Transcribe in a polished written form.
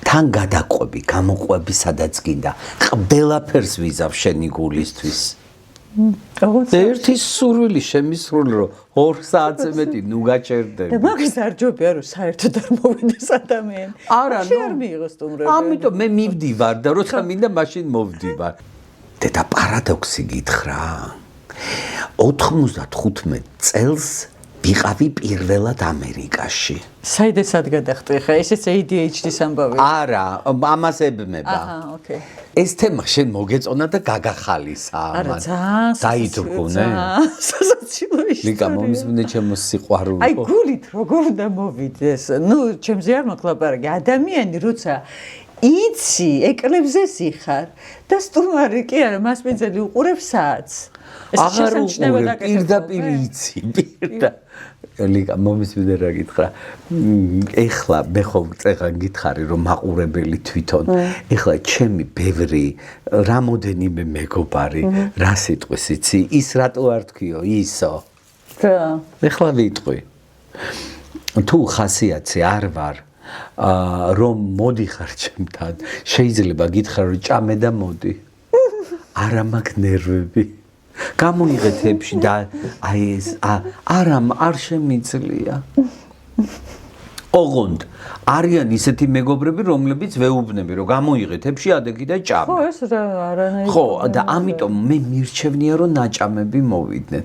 თან გადაყვები, გამოყვები სადაც გინდა. ყველაფერს ვიზავ შენი გულისთვის. ერთი სურვილი შემისრული რომ 2 საათზე მეტი ნუ გაჭერდები. და მაგის არ ჯობია რომ საერთოდ არ მოვიდეს ადამიანი. არა, არ მიიღოს სტუმრები. ამიტომ მე მივდივარ და როცა მინდა მაშინ მოვდივარ. და პარადოქსი გითხრა. 95 წელს ვიყავი პირველად ამერიკაში. საიდესაც გადახტე ხა, ესეც ADHD-ს ამბავია. არა, ამას ებმება. აჰა, ოკეი. ეს თემა შენ მოგეწონა და გაგახალისა ამან. არა, ძალიან დაიძრგუნე. სასაცილო ისტორია. ლიკა მომისმინე ჩემო სიყვარულო. აი გულით როგორ უნდა მოვიდეს? ნუ ჩემზე არ მოკლაპარაკე, ადამიანი როცა იცი, ეკლებზე სიხარ და სტუმარი კი არა, მასპინძელი უყურებს საათს. აღარ უყურებ, პირდაპირ იცი, ლიკა მომისმინე რა გითხრა. ეხლა მე ხო წეღან გითხარი რომ მაყურებელი თვითონ. ეხლა ჩემი ბევრი რამოდენიმე მეგობარი რა სიტყვის იცი? ის რატო არ თქვიო, ისო. რა? ეხლა ვიტყვი. თუ ხასიათზე არ ვარ რომ მოდიხარ ჩემთან, შეიძლება გითხრა რომ ჭამე და მოდი. არა მაქვს ნერვები. გამოიღე თებში და აი ეს არ შემიძლია. ოღონდ არიან ისეთი მეგობრები, რომლებიც ვეუბნები, რომ გამოიღე თებში ადეგი და ჭამე. ხო, ეს რა არანაირი. ხო, და ამიტომ მე მირჩევნია რომ ნაჭამები მოვიდნენ.